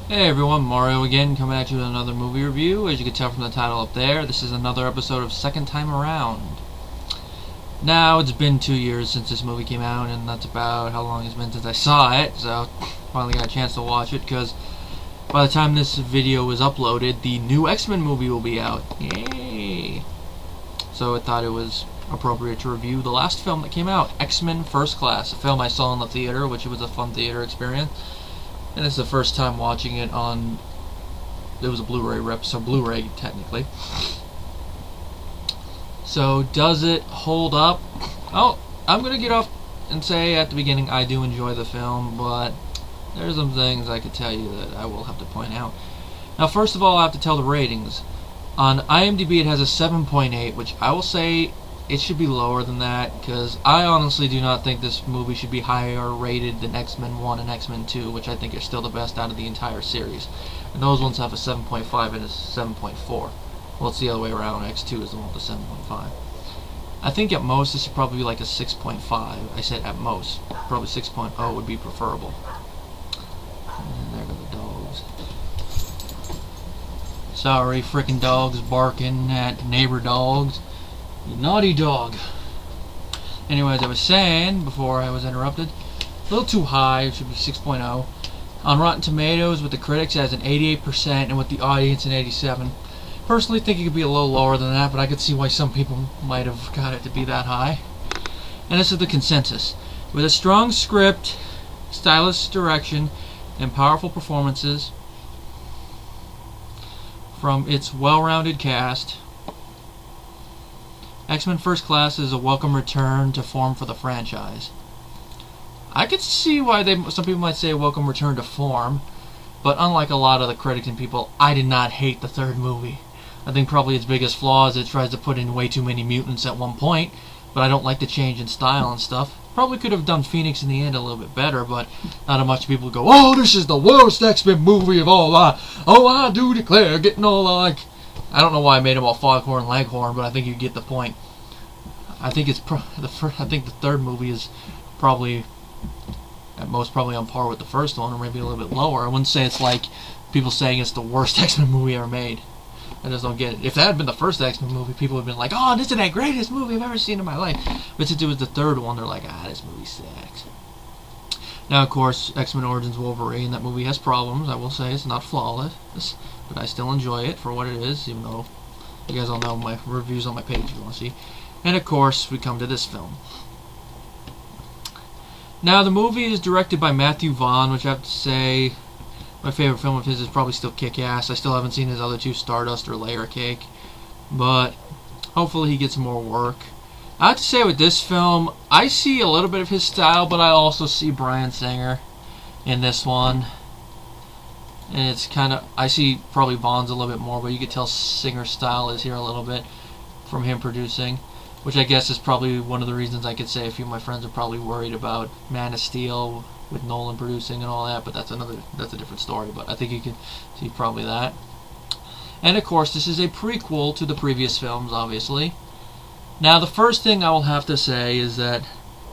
Hey everyone, Mario again, coming at you with another movie review. As you can tell from the title up there, this is another episode of Second Time Around. Now, it's been 2 years since this movie came out, and that's about how long it's been since I saw it, so finally got a chance to watch it, because by the time this video is uploaded, the new X-Men movie will be out. Yay! So I thought it was appropriate to review the last film that came out, X-Men First Class, a film I saw in the theater, which was a fun theater experience. And it's the first time watching it on, it was a Blu-ray rip, so Blu-ray technically. So does it hold up? Oh, I'm going to get off and say at the beginning I do enjoy the film, but there's some things I could tell you that I will have to point out. Now first of all, I have to tell the ratings. On IMDb it has a 7.8, which I will say it should be lower than that, because I honestly do not think this movie should be higher rated than X-Men 1 and X-Men 2, which I think are still the best out of the entire series. And those ones have a 7.5 and a 7.4. Well, it's the other way around. X2 is the one with the 7.5. I think at most this should probably be like a 6.5. I said at most. Probably 6.0 would be preferable. And there go the dogs. Sorry, frickin' dogs barking at neighbor dogs. You naughty dog. Anyway, as I was saying before I was interrupted, a little too high. It should be 6.0. On Rotten Tomatoes, with the critics, it has an 88%, and with the audience, an 87%. Personally, think it could be a little lower than that, but I could see why some people might have got it to be that high. And this is the consensus. With a strong script, stylish direction, and powerful performances from its well-rounded cast, X-Men First Class is a welcome return to form for the franchise. I could see why some people might say a welcome return to form, but unlike a lot of the critics and people, I did not hate the third movie. I think probably its biggest flaw is it tries to put in way too many mutants at one point, but I don't like the change in style and stuff. Probably could have done Phoenix in the end a little bit better, but not a much people go, "Oh, this is the worst X-Men movie of all time. Oh, I do declare," getting all like, I don't know why I made them all Foghorn Leghorn, but I think you get the point. I think it's I think the third movie is probably at most probably on par with the first one, or maybe a little bit lower. I wouldn't say it's like people saying it's the worst X-Men movie ever made. I just don't get it. If that had been the first X-Men movie, people would have been like, "Oh, this is the greatest movie I've ever seen in my life." But since it was the third one, they're like, "Ah, this movie sucks." Now, of course, X-Men Origins Wolverine, that movie has problems. I will say it's not flawless, but I still enjoy it for what it is, even though you guys all know my reviews on my page if you want to see. And of course, we come to this film. Now, the movie is directed by Matthew Vaughn, which I have to say, my favorite film of his is probably still Kick-Ass. I still haven't seen his other two, Stardust or Layer Cake, but hopefully he gets more work. I have to say with this film, I see a little bit of his style, but I also see Bryan Singer in this one. And it's kind of, I see probably Vaughn's a little bit more, but you could tell Singer's style is here a little bit from him producing, which I guess is probably one of the reasons I could say a few of my friends are probably worried about Man of Steel with Nolan producing and all that, but that's a different story. But I think you can see probably that. And of course, this is a prequel to the previous films, obviously. Now, the first thing I will have to say is that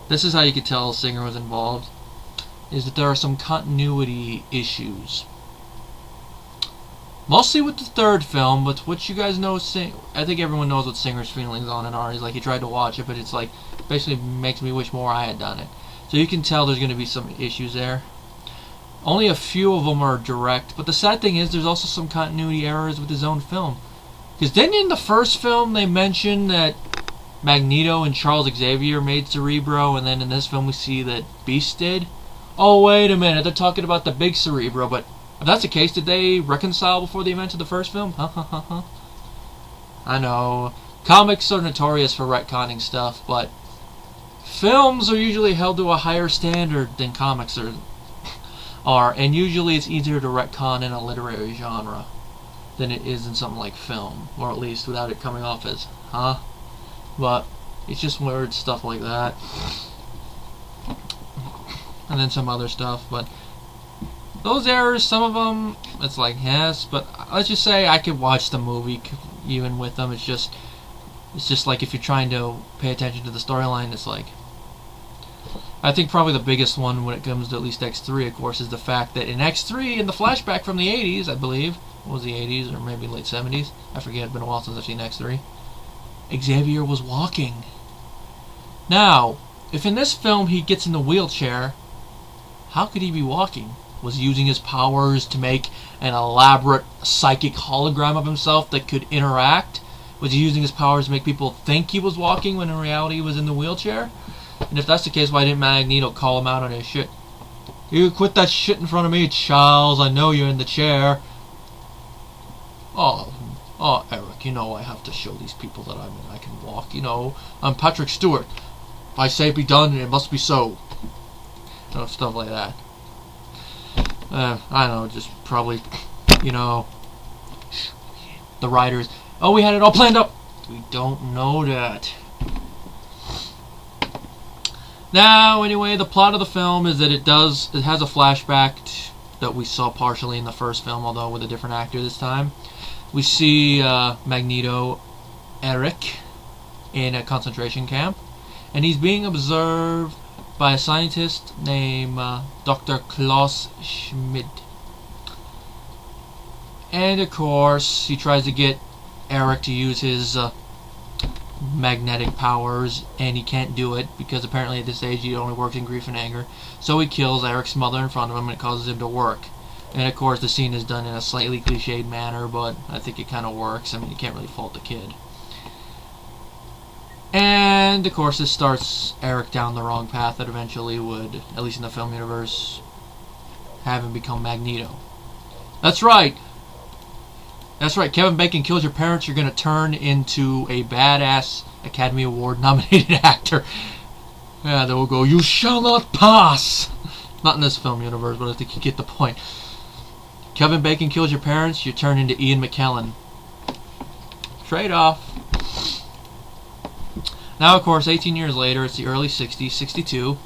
this is how you could tell Singer was involved, is that there are some continuity issues. Mostly with the third film, but what you guys know, I think everyone knows what Singer's feelings on it are. He's like, he tried to watch it, but it's like, basically makes me wish more I had done it. So you can tell there's going to be some issues there. Only a few of them are direct, but the sad thing is there's also some continuity errors with his own film. Because then in the first film they mentioned that Magneto and Charles Xavier made Cerebro, and then in this film we see that Beast did. Oh, wait a minute, they're talking about the big Cerebro, but if that's the case, did they reconcile before the events of the first film? I know, comics are notorious for retconning stuff, but films are usually held to a higher standard than comics are, and usually it's easier to retcon in a literary genre than it is in something like film, or at least without it coming off as, but it's just weird stuff like that. And then some other stuff, but those errors, some of them, it's like, yes, but let's just say I could watch the movie even with them. It's just like if you're trying to pay attention to the storyline, it's like, I think probably the biggest one when it comes to at least X3, of course, is the fact that in X3, in the flashback from the 80s, I believe, what was the 80s or maybe late 70s? I forget, it's been a while since I've seen X3. Xavier was walking. Now, if in this film he gets in the wheelchair, how could he be walking? Was he using his powers to make an elaborate psychic hologram of himself that could interact? Was he using his powers to make people think he was walking when in reality he was in the wheelchair? And if that's the case, why didn't Magneto call him out on his shit? You quit that shit in front of me, Charles. I know you're in the chair. Oh, Erik, you know I have to show these people that I can walk. You know, I'm Patrick Stewart. If I say it be done, it must be so. You know, stuff like that. I don't know, just probably, you know, the writers. Oh, we had it all planned up. We don't know that. Now, anyway, the plot of the film is that it has a flashback that we saw partially in the first film, although with a different actor this time. We see Magneto, Erik, in a concentration camp, and he's being observed by a scientist named Dr. Klaus Schmidt. And of course, he tries to get Erik to use his magnetic powers, and he can't do it because apparently at this age he only works in grief and anger. So he kills Eric's mother in front of him, and it causes him to work. And of course, the scene is done in a slightly cliched manner, but I think it kind of works. I mean, you can't really fault the kid. And of course, this starts Erik down the wrong path that eventually would, at least in the film universe, have him become Magneto. That's right. That's right. Kevin Bacon kills your parents. You're going to turn into a badass Academy Award nominated actor. Yeah, they will go, you shall not pass. Not in this film universe, but I think you get the point. Kevin Bacon kills your parents. You turn into Ian McKellen. Trade-off. Now, of course, 18 years later, it's the early 60s, 62.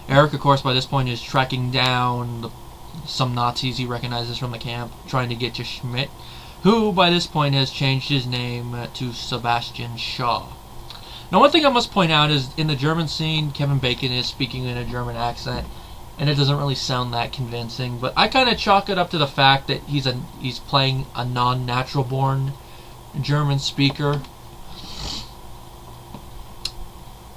Erik, of course, by this point is tracking down some Nazis he recognizes from the camp, trying to get to Schmidt, who, by this point, has changed his name to Sebastian Shaw. Now, one thing I must point out is, in the German scene, Kevin Bacon is speaking in a German accent, and it doesn't really sound that convincing, but I kind of chalk it up to the fact that he's playing a non-natural-born German speaker,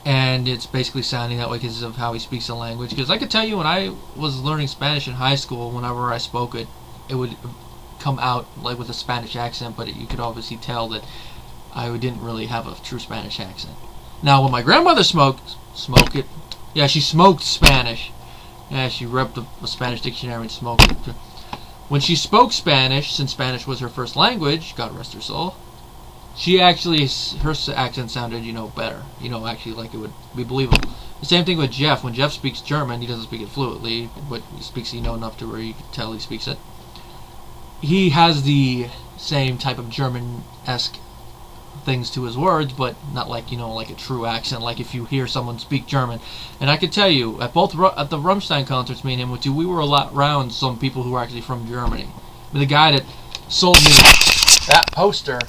and it's basically sounding that way because of how he speaks the language. Because I could tell you, when I was learning Spanish in high school, whenever I spoke it, it would come out like with a Spanish accent, but you could obviously tell that I didn't really have a true Spanish accent. Now, when my grandmother smoked it, yeah, she smoked Spanish. Yeah, she ripped a Spanish dictionary and smoked it. When she spoke Spanish, since Spanish was her first language, God rest her soul, she actually, her accent sounded, better. Actually, like it would be believable. The same thing with Jeff. When Jeff speaks German, he doesn't speak it fluently, but he speaks it, enough to where you can tell he speaks it. He has the same type of German-esque things to his words, but not like, like a true accent, like if you hear someone speak German. And I can tell you, at the Rammstein concerts me and him went to, we were around some people who were actually from Germany. But the guy that sold me that poster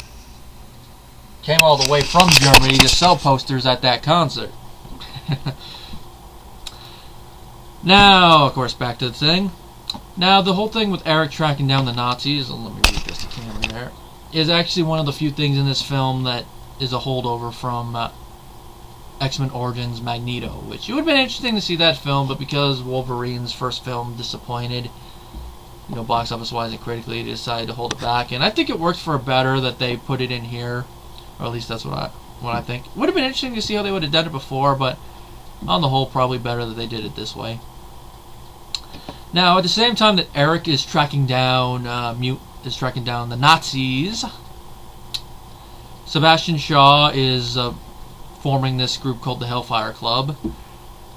came all the way from Germany to sell posters at that concert. Now, of course, back to the thing. Now, the whole thing with Erik tracking down the Nazis, and let me read this to camera there, is actually one of the few things in this film that is a holdover from X-Men Origins Magneto, which it would have been interesting to see that film, but because Wolverine's first film disappointed, box office-wise and critically, they decided to hold it back. And I think it worked for better that they put it in here, or at least that's what I think. It would have been interesting to see how they would have done it before, but on the whole, probably better that they did it this way. Now, at the same time that Erik is tracking down the Nazis, Sebastian Shaw is forming this group called the Hellfire Club.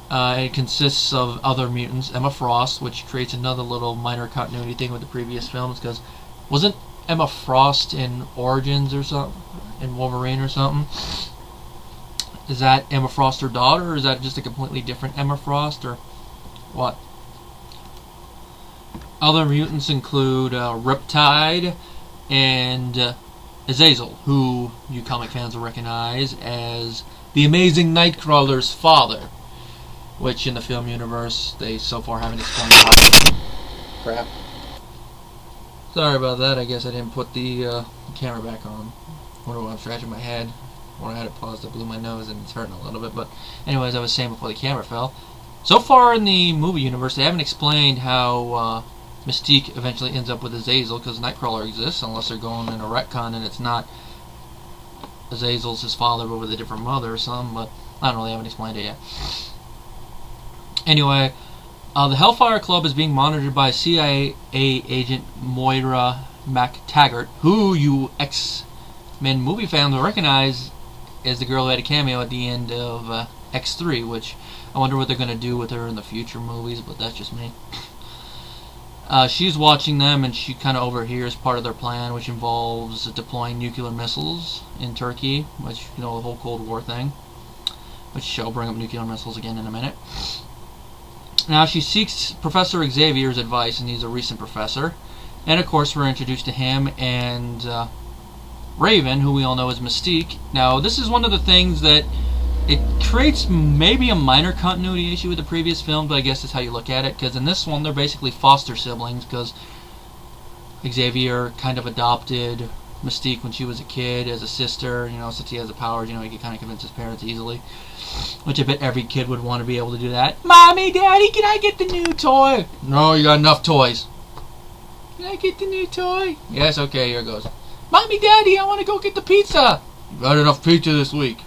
It consists of other mutants, Emma Frost, which creates another little minor continuity thing with the previous films, because wasn't Emma Frost in Origins or something, in Wolverine or something? Is that Emma Frost her daughter, or is that just a completely different Emma Frost, or what? Other mutants include Riptide and Azazel, who you comic fans will recognize as the Amazing Nightcrawler's father. which in the film universe they so far haven't explained. Crap. Sorry about that. I guess I didn't put the camera back on. I wonder why I'm scratching my head. When I had it paused, I blew my nose and it's hurting a little bit. But anyways, I was saying before the camera fell. So far in the movie universe, they haven't explained how Mystique eventually ends up with Azazel, because Nightcrawler exists, unless they're going in a retcon and it's not Azazel's his father but with a different mother or something. But I don't know, they haven't explained it yet. Anyway, the Hellfire Club is being monitored by CIA agent Moira MacTaggart, who you X-Men movie fans will recognize as the girl who had a cameo at the end of X3, which I wonder what they're going to do with her in the future movies, but that's just me. She's watching them, and she kind of overhears part of their plan, which involves deploying nuclear missiles in Turkey, which, you know, the whole Cold War thing, which I'll bring up nuclear missiles again in a minute. Now, she seeks Professor Xavier's advice, and he's a recent professor. And, of course, we're introduced to him and Raven, who we all know as Mystique. Now, this is one of the things that it creates maybe a minor continuity issue with the previous film, but I guess that's how you look at it, because in this one, they're basically foster siblings, because Xavier kind of adopted Mystique when she was a kid as a sister. You know, since he has the powers, you know, he can kind of convince his parents easily, which I bet every kid would want to be able to do that. Mommy, Daddy, can I get the new toy? No, you got enough toys. Can I get the new toy? Yes, okay, here it goes. Mommy, Daddy, I want to go get the pizza. You got enough pizza this week.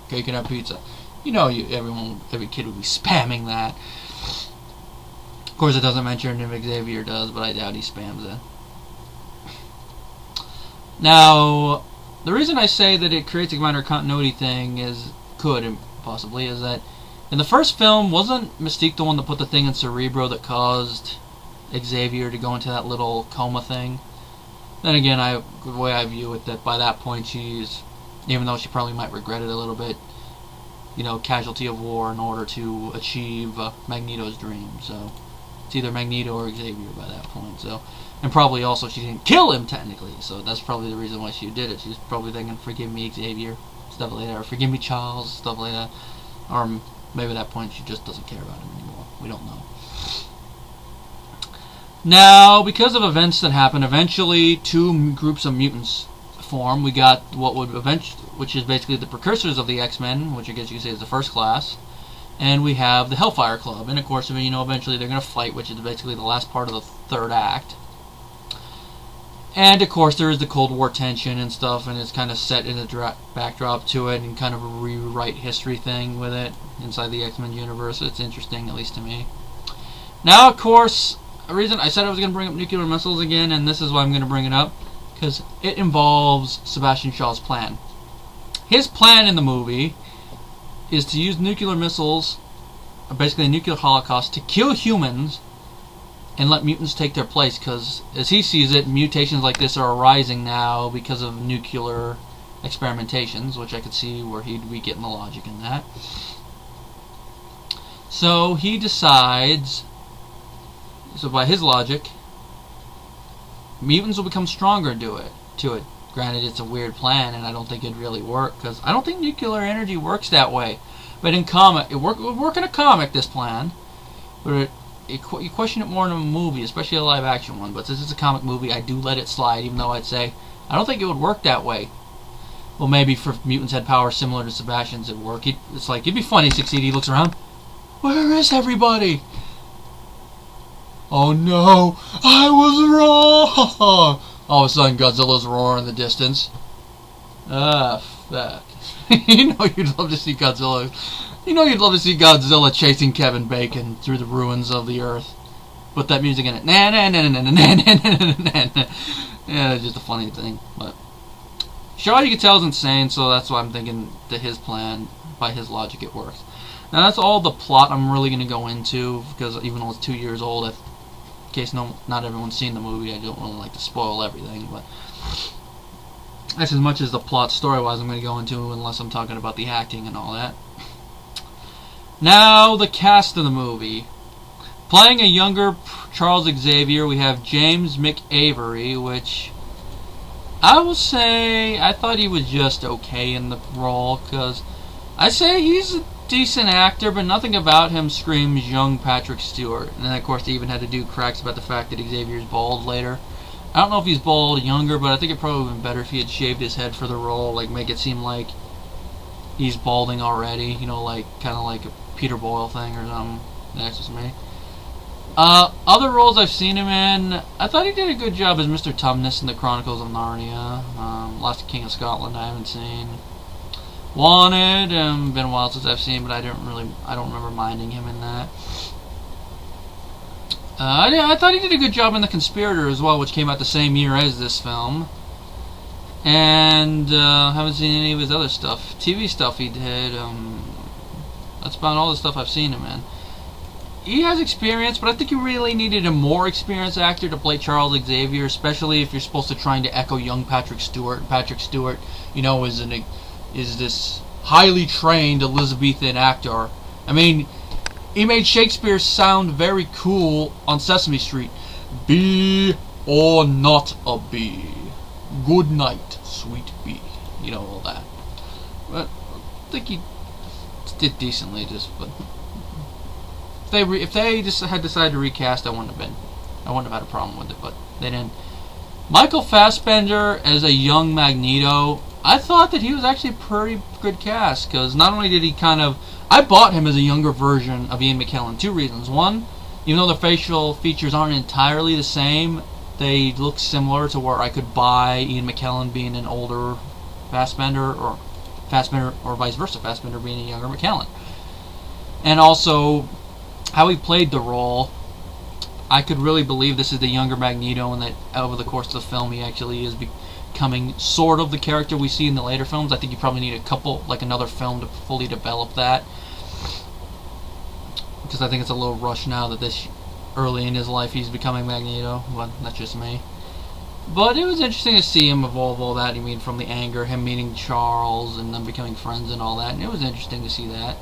Okay, you can have pizza. You know, every kid would be spamming that. Of course, it doesn't mention if Xavier does, but I doubt he spams it. Now, the reason I say that it creates a minor continuity thing is that in the first film, wasn't Mystique the one that put the thing in Cerebro that caused Xavier to go into that little coma thing? Then again, the way I view it, that by that point she's, even though she probably might regret it a little bit, you know, casualty of war in order to achieve Magneto's dream. So it's either Magneto or Xavier by that point. So, and probably also she didn't kill him technically. So that's probably the reason why she did it. She's probably thinking, "Forgive me, Xavier," stuff like that, or "Forgive me, Charles," stuff like that. Or maybe at that point she just doesn't care about him anymore. We don't know. Now, because of events that happen, eventually two groups of mutants form. We got which is basically the precursors of the X-Men, which I guess you could say is the First Class, and we have the Hellfire Club. And of course, I mean, you know, eventually they're going to fight, which is basically the last part of the third act. And of course, there is the Cold War tension and stuff, and it's kind of set in a backdrop to it, and kind of a rewrite history thing with it inside the X-Men universe. It's interesting, at least to me. Now, of course, the reason I said I was going to bring up nuclear missiles again, and this is why I'm going to bring it up, because it involves Sebastian Shaw's plan. His plan in the movie is to use nuclear missiles, basically a nuclear holocaust, to kill humans and let mutants take their place, because as he sees it, mutations like this are arising now because of nuclear experimentations, which I could see where he'd be getting the logic in that. So he decides, so by his logic, mutants will become stronger to it. Granted, it's a weird plan, and I don't think it'd really work, because I don't think nuclear energy works that way. But in comic, it would work in a comic, this plan. But you question it more in a movie, especially a live-action one. But since it's a comic movie, I do let it slide, even though I'd say, I don't think it would work that way. Well, maybe if mutants had powers similar to Sebastian's, it'd work. It's like, it'd be funny, succeed, he looks around, where is everybody? Oh no, I was wrong! All of a sudden, Godzilla's roar in the distance. Ah, fuck. You know you'd love to see Godzilla. You know you'd love to see Godzilla chasing Kevin Bacon through the ruins of the Earth. Put that music in it. Na na na na na na na na na. Yeah, it's just a funny thing. But Shaw, you can tell, is insane, so that's why I'm thinking that his plan, by his logic, it works. Now that's all the plot I'm really going to go into, because even though it's 2 years old, in case not everyone's seen the movie, I don't really like to spoil everything, but that's as much as the plot story-wise I'm going to go into, unless I'm talking about the acting and all that. Now, the cast of the movie. Playing a younger Charles Xavier, we have James McAvoy, which I will say I thought he was just okay in the role, because I say he's decent actor, but nothing about him screams young Patrick Stewart. And then, of course, they even had to do cracks about the fact that Xavier's bald later. I don't know if he's bald younger, but I think it probably would have been better if he had shaved his head for the role, like make it seem like he's balding already, you know, like kind of like a Peter Boyle thing or something. That's just me. Other roles I've seen him in, I thought he did a good job as Mr. Tumnus in the Chronicles of Narnia. Last King of Scotland I haven't seen. Wanted, been a while since I've seen, but I don't remember minding him in that. I thought he did a good job in The Conspirator as well, which came out the same year as this film. And haven't seen any of his other stuff. TV stuff he did. That's about all the stuff I've seen him in. He has experience, but I think you really needed a more experienced actor to play Charles Xavier, especially if you're supposed to trying to echo young Patrick Stewart. Patrick Stewart, you know, is this highly trained Elizabethan actor. I mean, he made Shakespeare sound very cool on Sesame Street. Be or not a bee. Good night, sweet bee. You know, all that. But I think he did decently, but if they just had decided to recast, I wouldn't have had a problem with it, but they didn't. Michael Fassbender as a young Magneto, I thought that he was actually a pretty good cast, because not only did he I bought him as a younger version of Ian McKellen. Two reasons. One, even though the facial features aren't entirely the same, they look similar to where I could buy Ian McKellen being an older Fassbender, or vice versa, Fassbender being a younger McKellen. And also, how he played the role, I could really believe this is the younger Magneto, and that over the course of the film he actually is becoming sort of the character we see in the later films. I think you probably need another film to fully develop that, because I think it's a little rushed now that this early in his life he's becoming Magneto, but that's just me. But it was interesting to see him evolve all that. I mean, from the anger, him meeting Charles, and them becoming friends and all that, and it was interesting to see that.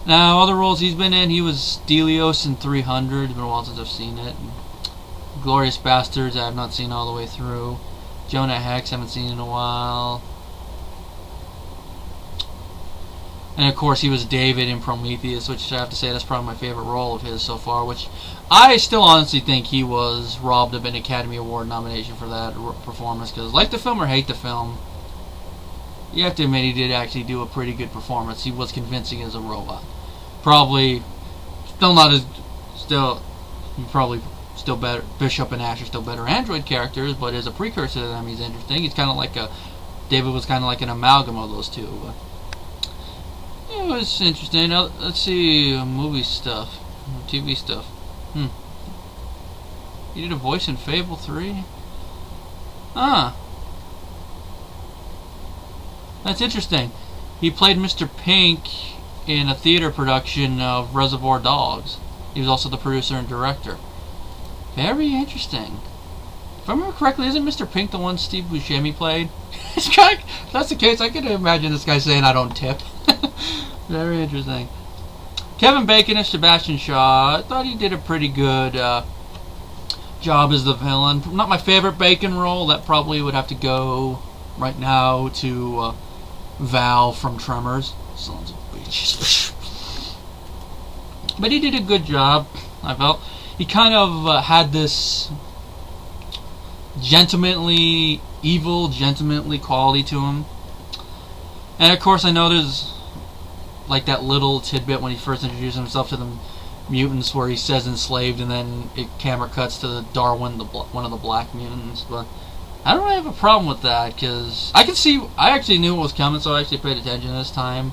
Now, other roles he's been in, he was Delios in 300. It's been a while since I've seen it. Glorious Bastards, I have not seen all the way through. Jonah Hex, haven't seen in a while. And of course, he was David in Prometheus, which I have to say that's probably my favorite role of his so far. Which I still honestly think he was robbed of an Academy Award nomination for that performance. Because, like the film or hate the film, you have to admit he did actually do a pretty good performance. He was convincing as a robot. Probably still better. Bishop and Ash are still better android characters, but as a precursor to them, he's interesting. He's kind of like David was kind of like an amalgam of those two. But it was interesting. Now, let's see, movie stuff, TV stuff. He did a voice in Fable 3. That's interesting. He played Mr. Pink in a theater production of Reservoir Dogs. He was also the producer and director. Very interesting. If I remember correctly, isn't Mr. Pink the one Steve Buscemi played? If that's the case, I can imagine this guy saying I don't tip. Very interesting. Kevin Bacon as Sebastian Shaw. I thought he did a pretty good job as the villain. Not my favorite Bacon role. That probably would have to go right now to Val from Tremors. Sons of bitches. But he did a good job, I felt. He kind of had this gentlemanly quality to him. And of course I know there's like that little tidbit when he first introduced himself to the mutants where he says enslaved, and then camera cuts to Darwin, one of the black mutants. But I don't really have a problem with that, because I actually knew it was coming, so I actually paid attention this time,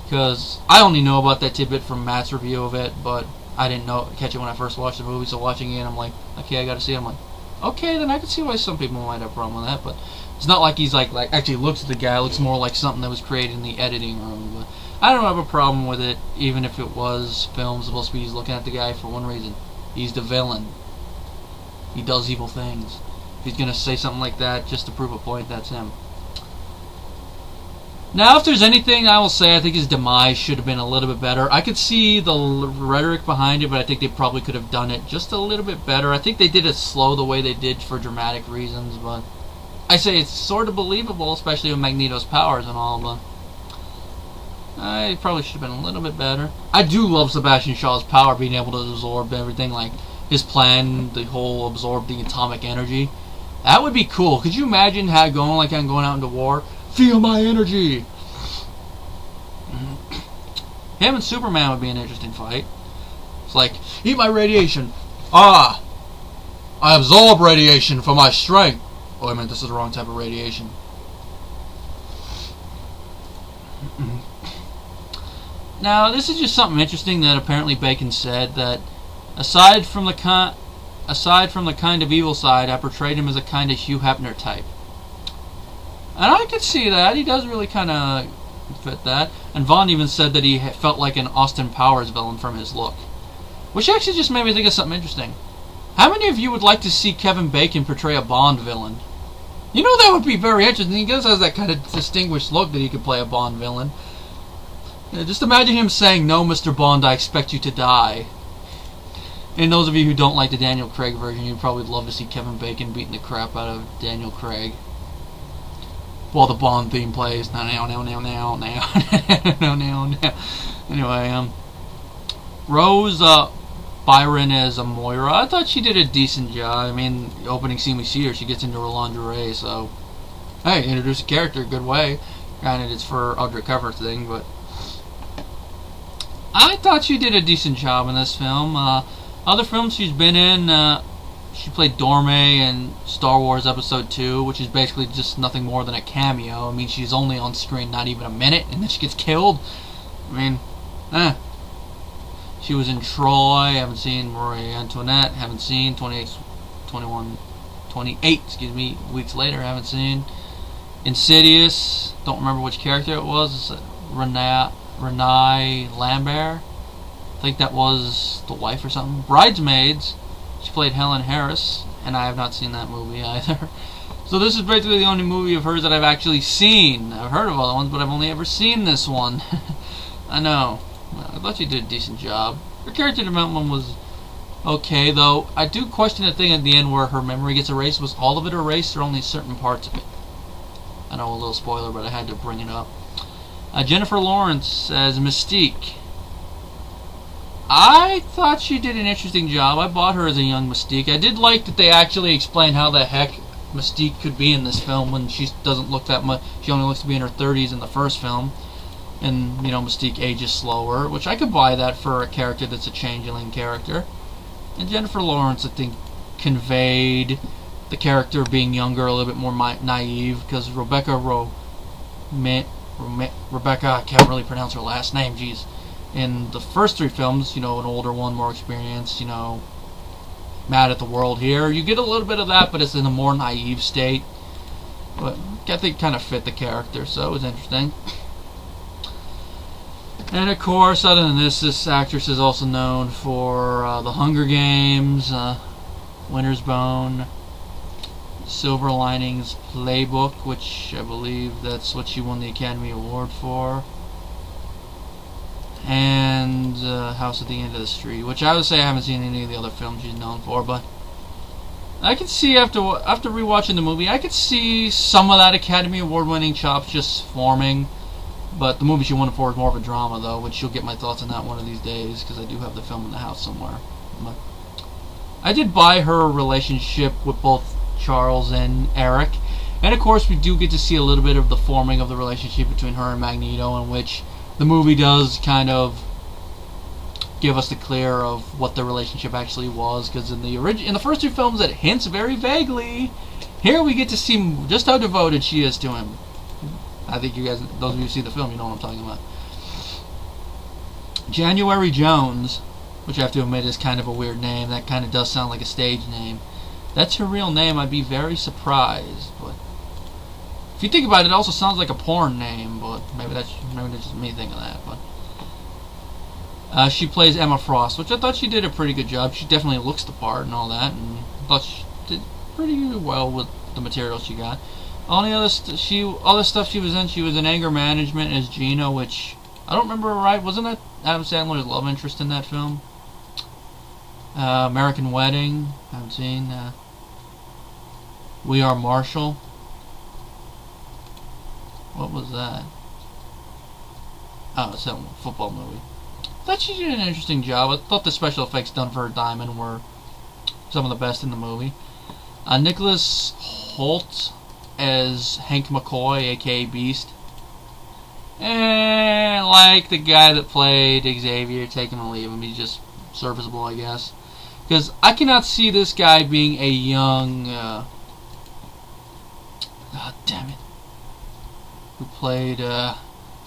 because I only know about that tidbit from Matt's review of it, but I didn't catch it when I first watched the movie. So watching it, I'm like, okay, I gotta see it. I'm like, okay, then I can see why some people might have a problem with that, but it's not like he's like actually looks at the guy. It looks more like something that was created in the editing room. But I don't have a problem with it, even if it was film supposed to be he's looking at the guy for one reason. He's the villain. He does evil things. If he's gonna say something like that just to prove a point, that's him. Now, if there's anything I will say, I think his demise should have been a little bit better. I could see the rhetoric behind it, but I think they probably could have done it just a little bit better. I think they did it slow the way they did for dramatic reasons, but I say it's sort of believable, especially with Magneto's powers and all. But I probably should have been a little bit better. I do love Sebastian Shaw's power, being able to absorb everything, like his plan, the whole absorb the atomic energy. That would be cool. Could you imagine how going like I'm going out into war? Feel my energy! Him and Superman would be an interesting fight. It's like, eat my radiation. Ah! I absorb radiation for my strength. Oh, I meant this is the wrong type of radiation. Now, this is just something interesting that apparently Bacon said, that aside from the kind of evil side, I portrayed him as a kind of Hugh Hefner type. And I could see that. He does really kind of fit that. And Vaughn even said that he felt like an Austin Powers villain from his look. Which actually just made me think of something interesting. How many of you would like to see Kevin Bacon portray a Bond villain? You know, that would be very interesting. He just has that kind of distinguished look that he could play a Bond villain. Just imagine him saying, "No, Mr. Bond, I expect you to die." And those of you who don't like the Daniel Craig version, you'd probably love to see Kevin Bacon beating the crap out of Daniel Craig while the Bond theme plays. Anyway, Rose Byrne as Moira. I thought she did a decent job. I mean, the opening scene we see her, she gets into her lingerie, so hey, introduce a character, good way. Granted, it's for undercover thing, but I thought she did a decent job in this film. Other films she's been in, she played Dorme in Star Wars Episode 2, which is basically just nothing more than a cameo. I mean, she's only on screen not even a minute, and then she gets killed. I mean, She was in Troy, haven't seen Marie Antoinette, haven't seen 28 weeks later, haven't seen Insidious, don't remember which character it was. It's Renee Lambert, I think that was the wife or something. Bridesmaids, she played Helen Harris, and I have not seen that movie either. So this is basically the only movie of hers that I've actually seen. I've heard of other ones, but I've only ever seen this one. I know. I thought she did a decent job. Her character development was okay, though. I do question the thing at the end where her memory gets erased. Was all of it erased or only certain parts of it? I know, a little spoiler, but I had to bring it up. Jennifer Lawrence as Mystique. I thought she did an interesting job. I bought her as a young Mystique. I did like that they actually explained how the heck Mystique could be in this film when she doesn't look that much. She only looks to be in her 30s in the first film. And, you know, Mystique ages slower, which I could buy that for a character that's a changeling character. And Jennifer Lawrence, I think, conveyed the character being younger, a little bit more naive, because Rebecca, I can't really pronounce her last name, jeez. In the first three films, you know, an older one, more experienced, you know, mad at the world here. You get a little bit of that, but it's in a more naive state. But I think it kind of fit the character, so it was interesting. And of course, other than this actress is also known for The Hunger Games, Winter's Bone, Silver Linings Playbook, which I believe that's what she won the Academy Award for, and House at the End of the Street, which I would say I haven't seen any of the other films she's known for, but I could see after rewatching the movie, I could see some of that Academy Award winning chops just forming. But the movie she won it for is more of a drama, though, which you'll get my thoughts on that one of these days, because I do have the film in the house somewhere. But I did buy her relationship with both Charles and Erik, and of course we do get to see a little bit of the forming of the relationship between her and Magneto, in which the movie does kind of give us the clear of what the relationship actually was, because in the first two films it hints very vaguely. Here we get to see just how devoted she is to him. I think you guys, those of you who see the film, you know what I'm talking about. January Jones, which I have to admit is kind of a weird name. That kind of does sound like a stage name. That's her real name. I'd be very surprised. But if you think about it, it also sounds like a porn name. But maybe that's just me thinking that. But she plays Emma Frost, which I thought she did a pretty good job. She definitely looks the part and all that, and I thought she did pretty well with the material she got. Only other stuff she was in Anger Management as Gina, which I don't remember right. Wasn't that Adam Sandler's love interest in that film? American Wedding, I haven't seen. We Are Marshall. What was that? it's a football movie. I thought she did an interesting job. I thought the special effects done for her diamond were some of the best in the movie. Nicholas Hoult as Hank McCoy, aka Beast. And like the guy that played Xavier, take him or leave him. He's just serviceable, I guess. Because I cannot see this guy being a young... God damn it. Who played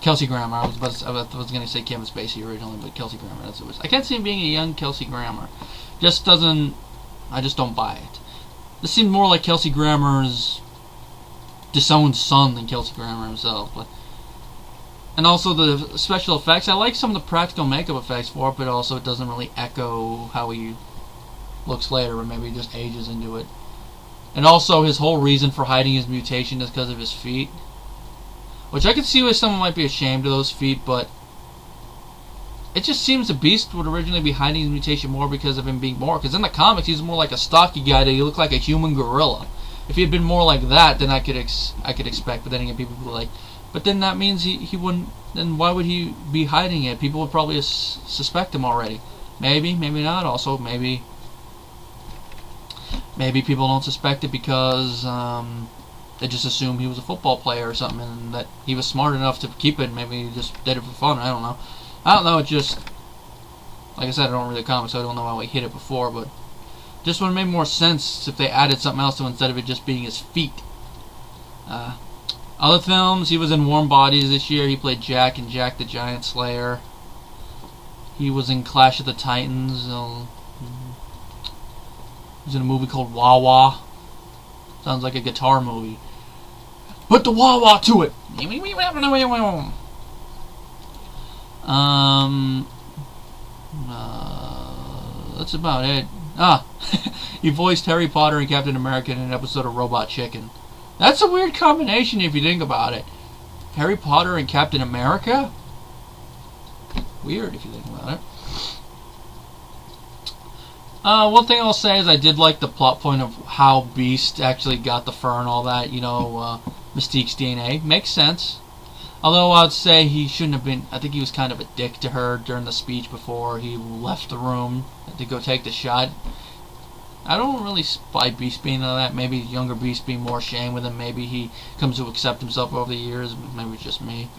Kelsey Grammer. I was going to say Kevin Spacey originally, but Kelsey Grammer, that's what it was. I can't see him being a young Kelsey Grammer. Just doesn't... I just don't buy it. This seemed more like Kelsey Grammer's disowned son than Kelsey Grammer himself. But and also the special effects. I like some of the practical makeup effects for it, but also it doesn't really echo how he looks later, or maybe he just ages into it. And also his whole reason for hiding his mutation is because of his feet. Which I could see why someone might be ashamed of those feet, but it just seems the Beast would originally be hiding his mutation more because of him being more. Because in the comics, he's more like a stocky guy that he looked like a human gorilla. If he had been more like that, then I could expect. But then again, people would be like, but then that means he wouldn't. Then why would he be hiding it? People would probably suspect him already. Maybe, maybe not. Also, maybe people don't suspect it because they just assume he was a football player or something, and that he was smart enough to keep it. Maybe he just did it for fun. I don't know. It just, like I said, I don't read the comics, so I don't know how he hit it before, but just would have made more sense if they added something else to it instead of it just being his feet. Other films, he was in Warm Bodies this year. He played Jack in Jack the Giant Slayer. He was in Clash of the Titans. He was in a movie called Wah Wah. Sounds like a guitar movie. Put the wah wah to it! That's about it. He voiced Harry Potter and Captain America in an episode of Robot Chicken. That's a weird combination if you think about it. Harry Potter and Captain America? Weird if you think about it. One thing I'll say is I did like the plot point of how Beast actually got the fur and all that. You know, Mystique's DNA. Makes sense. Although I'd say he shouldn't have been. I think he was kind of a dick to her during the speech before he left the room to go take the shot. I don't really buy Beast being like that. Maybe younger Beast being more ashamed with him. Maybe he comes to accept himself over the years. Maybe it's just me.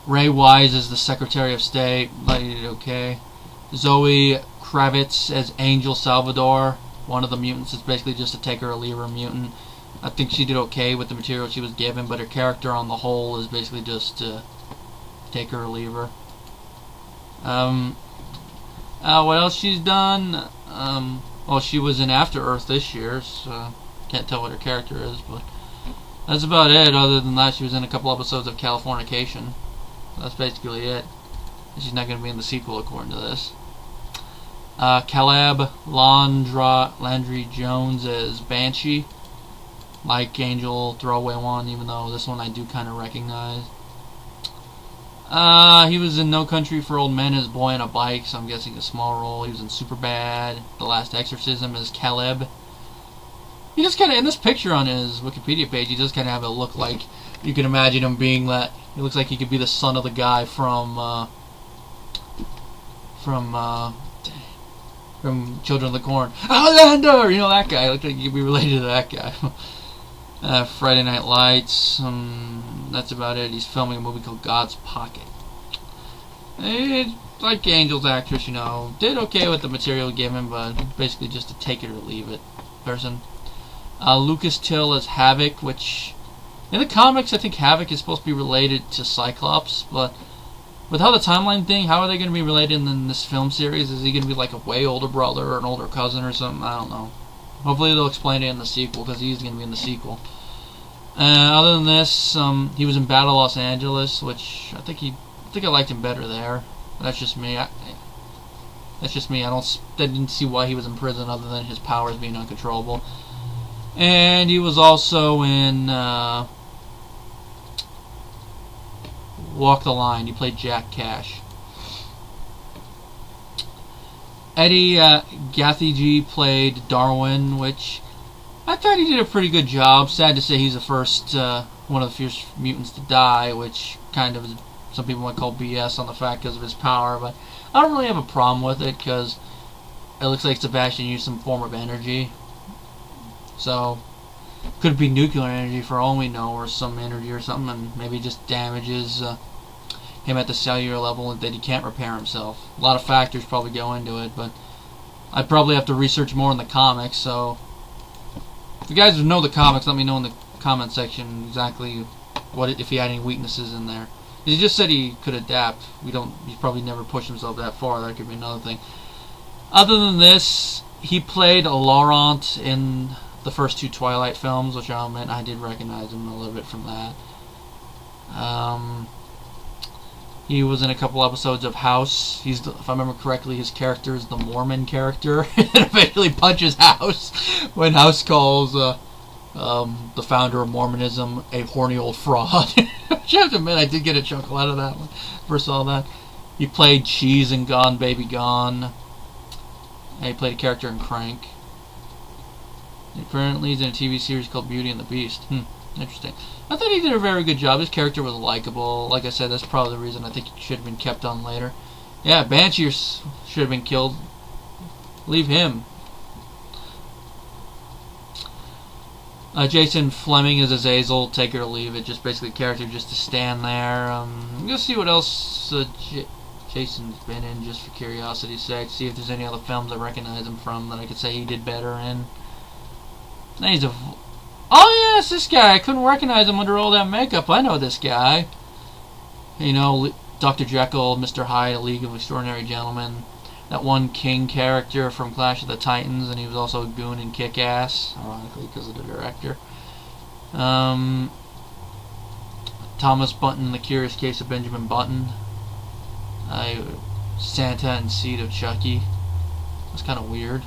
Ray Wise as the Secretary of State. I did okay. Zoë Kravitz as Angel Salvador. One of the mutants. It's basically just a take her or leave her mutant. I think she did okay with the material she was given, but her character on the whole is basically just take her or leave her. What else she's done? Well, she was in After Earth this year, so can't tell what her character is, but that's about it. Other than that, she was in a couple episodes of Californication. That's basically it. She's not going to be in the sequel, according to this. Caleb Landry Jones as Banshee. Like Angel, throwaway one, even though this one I do kind of recognize. He was in No Country for Old Men as Boy on a Bike, so I'm guessing a small role. He was in Superbad. The Last Exorcism as Caleb. He just kind of, in this picture on his Wikipedia page, he does kind of have a look like, you can imagine him being that, he looks like he could be the son of the guy from Children of the Corn. Outlander! You know that guy. Looks like he could be related to that guy. Friday Night Lights. That's about it. He's filming a movie called God's Pocket. Like Angel's actress, you know, did okay with the material given, but basically just to take it or leave it person. Lucas Till as Havoc, which in the comics I think Havoc is supposed to be related to Cyclops, but with how the timeline thing, how are they going to be related in this film series? Is he going to be like a way older brother or an older cousin or something? I don't know. Hopefully they'll explain it in the sequel, because he's going to be in the sequel. Other than this, he was in Battle Los Angeles, which I think I liked him better there. That's just me. I didn't see why he was in prison other than his powers being uncontrollable. And he was also in Walk the Line. He played Jack Cash. Eddie Gathegi played Darwin, which I thought he did a pretty good job. Sad to say he's the first one of the fierce mutants to die, which kind of some people might call BS on the fact because of his power, but I don't really have a problem with it because it looks like Sebastian used some form of energy. So, could be nuclear energy for all we know, or some energy or something, and maybe just damages him at the cellular level and that he can't repair himself. A lot of factors probably go into it, but I'd probably have to research more in the comics, so if you guys know the comics, let me know in the comment section exactly what if he had any weaknesses in there. He just said he could adapt. He's probably never pushed himself that far. That could be another thing. Other than this, he played Laurent in the first 2 Twilight films, which I'll admit I did recognize him a little bit from that. He was in a couple episodes of House. If I remember correctly, his character is the Mormon character. It eventually punches House when House calls the founder of Mormonism a horny old fraud. Which I have to admit, I did get a chuckle out of that one. First saw that. He played Cheese in Gone Baby Gone. And he played a character in Crank. He currently is in a TV series called Beauty and the Beast. Interesting. I thought he did a very good job. His character was likable. Like I said, that's probably the reason I think he should have been kept on later. Yeah, Banshee should have been killed. Leave him. Jason Flemyng is Azazel. Take it or leave it. Just basically a character just to stand there. I'm going to see what else Jason's been in, just for curiosity's sake. See if there's any other films I recognize him from that I could say he did better in. He's oh yeah, it's this guy. I couldn't recognize him under all that makeup. I know this guy. You know, Dr. Jekyll, Mr. Hyde, A League of Extraordinary Gentlemen. That one King character from Clash of the Titans, and he was also a goon in Kick-Ass, ironically because of the director. Thomas Button, The Curious Case of Benjamin Button. Santa and Seed of Chucky. That's kind of weird.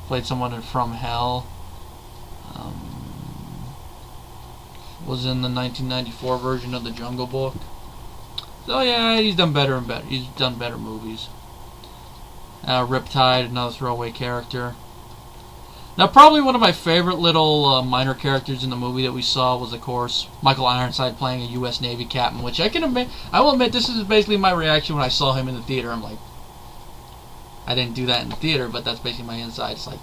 Played someone in From Hell. Was in the 1994 version of The Jungle Book. So yeah, he's done better and better. He's done better movies. Riptide, another throwaway character. Now, probably one of my favorite little minor characters in the movie that we saw was, of course, Michael Ironside playing a U.S. Navy captain, which I will admit, this is basically my reaction when I saw him in the theater. I'm like, I didn't do that in the theater, but that's basically my inside. It's like,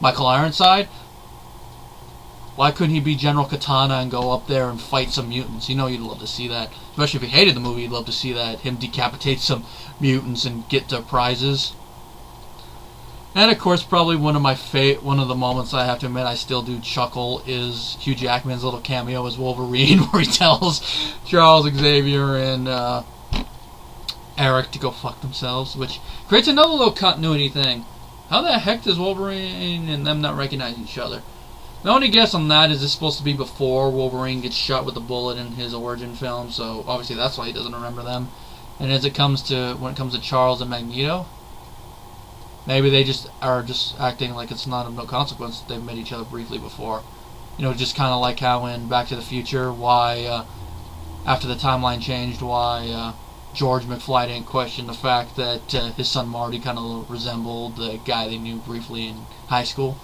Michael Ironside? Why couldn't he be General Katana and go up there and fight some mutants? You know you'd love to see that. Especially if you hated the movie, you'd love to see that. Him decapitate some mutants and get the prizes. And of course, probably one of the moments I have to admit I still do chuckle is Hugh Jackman's little cameo as Wolverine, where he tells Charles Xavier and Erik to go fuck themselves, which creates another little continuity thing. How the heck does Wolverine and them not recognize each other? The only guess on that is it's supposed to be before Wolverine gets shot with a bullet in his origin film, so obviously that's why he doesn't remember them. And when it comes to Charles and Magneto, maybe they just are acting like it's not of no consequence. They've met each other briefly before. You know, just kind of like how in Back to the Future, why after the timeline changed, why George McFly didn't question the fact that his son Marty kind of resembled the guy they knew briefly in high school.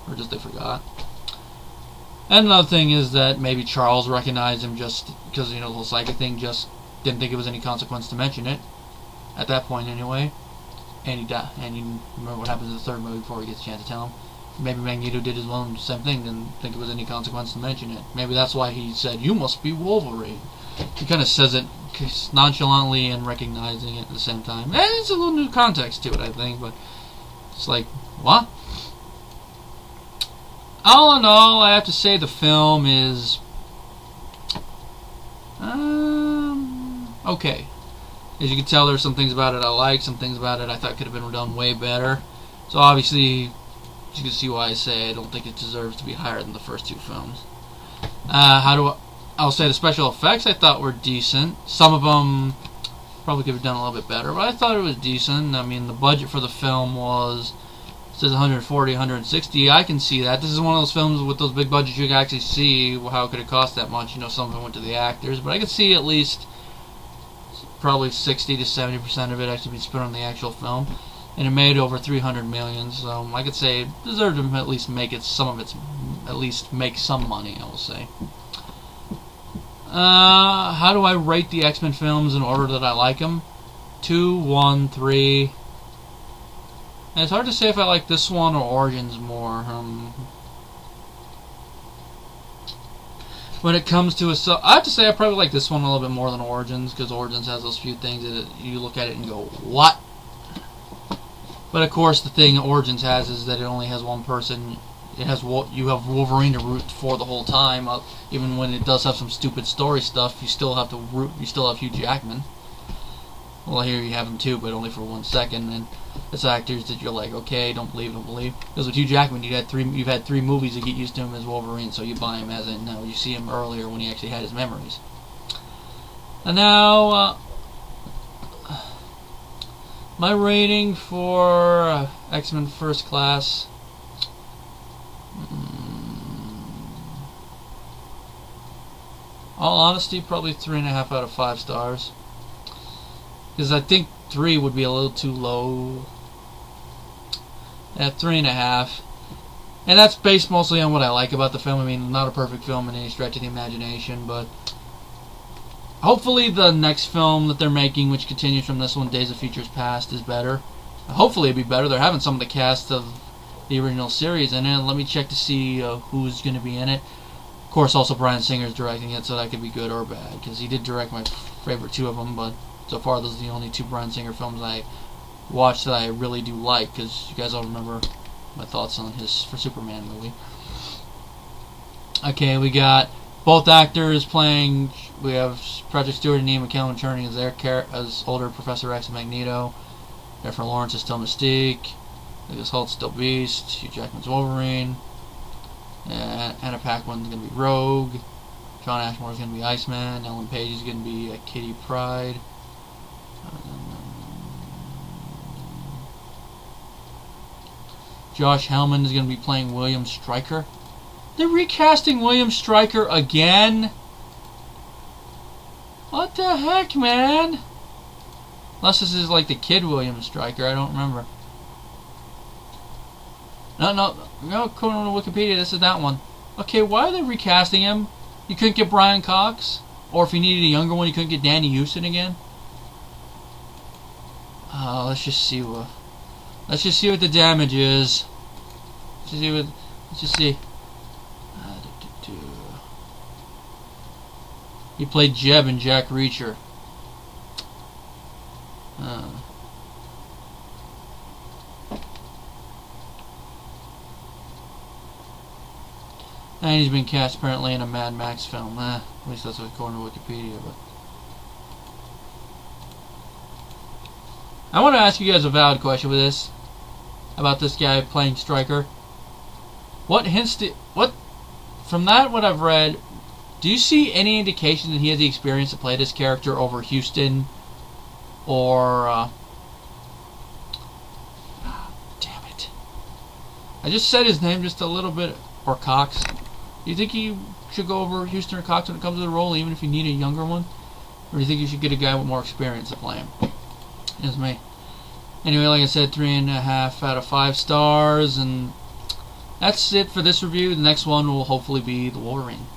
Or just they forgot. And another thing is that maybe Charles recognized him just because, you know, the whole psychic thing, just didn't think it was any consequence to mention it. At that point, anyway. And he died. And you remember what happens in the third movie before he gets a chance to tell him. Maybe Magneto did his own same thing, didn't think it was any consequence to mention it. Maybe that's why he said, "You must be Wolverine." He kind of says it nonchalantly and recognizing it at the same time. And it's a little new context to it, I think, but it's like, what? All in all, I have to say the film is okay. As you can tell, there's some things about it I like, some things about it I thought could have been done way better. So obviously, you can see why I say I don't think it deserves to be higher than the first two films. I'll say the special effects I thought were decent. Some of them probably could have done a little bit better, but I thought it was decent. I mean, the budget for the film was, it says 140, 160. I can see that. This is one of those films with those big budgets you can actually see how it could have cost that much. You know, some of it went to the actors, but I could see at least probably 60 to 70% of it actually be spent on the actual film. And it made over 300 million, so I could say it deserved to at least make it some of its at least make some money, I will say. How do I rate the X-Men films in order that I like them? 2, 1, 3. And it's hard to say if I like this one or Origins more. When it comes to I have to say I probably like this one a little bit more than Origins, because Origins has those few things that you look at it and go, what? But of course, the thing Origins has is that it only has one person. You have Wolverine to root for the whole time. Even when it does have some stupid story stuff, you still have to root. You still have Hugh Jackman. Well, here you have him too, but only for 1 second. And it's actors that you're like, okay, don't believe. Because with Hugh Jackman, you've had 3 movies to get used to him as Wolverine, so you buy him as no. You see him earlier when he actually had his memories. And now, my rating for X-Men First Class. All honesty, probably 3.5 out of 5 stars. Because I think 3 would be a little too low. At 3.5. And that's based mostly on what I like about the film. I mean, not a perfect film in any stretch of the imagination, but hopefully the next film that they're making, which continues from this one, Days of Futures Past, is better. Hopefully it'll be better. They're having some of the cast of the original series in it. Let me check to see who's going to be in it. Of course, also Bryan Singer is directing it, so that could be good or bad, because he did direct my favorite 2 of them, but so far those are the only 2 Bryan Singer films I watched that I really do like, because you guys all remember my thoughts on his for Superman movie. Okay, we got both actors playing. We have Patrick Stewart and Ian McKellen returning as older Professor X and Magneto. Jennifer Lawrence is still Mystique. Lucas Hoult's still Beast. Hugh Jackman's Wolverine. Anna Paquin's going to be Rogue. John Ashmore's going to be Iceman. Ellen Page is going to be Kitty Pryde. Josh Hellman is going to be playing William Stryker. They're recasting William Stryker again? What the heck, man? Unless this is like the kid William Stryker, I don't remember. No, according to Wikipedia, this is that one. Okay, why are they recasting him? You couldn't get Brian Cox? Or if you needed a younger one, you couldn't get Danny Houston again? Let's just see what the damage is. Let's just see. He played Jeb in Jack Reacher. And he's been cast apparently in a Mad Max film. At least that's according to Wikipedia. But I want to ask you guys a valid question with this. About this guy playing Stryker. What from what I've read, do you see any indication that he has the experience to play this character over Houston or damn it. I just said his name just a little bit, or Cox. Do you think he should go over Houston or Cox when it comes to the role, even if you need a younger one? Or do you think you should get a guy with more experience to play him? That's me. Anyway, like I said, 3.5 out of 5 stars, and that's it for this review. The next one will hopefully be the Wolverine.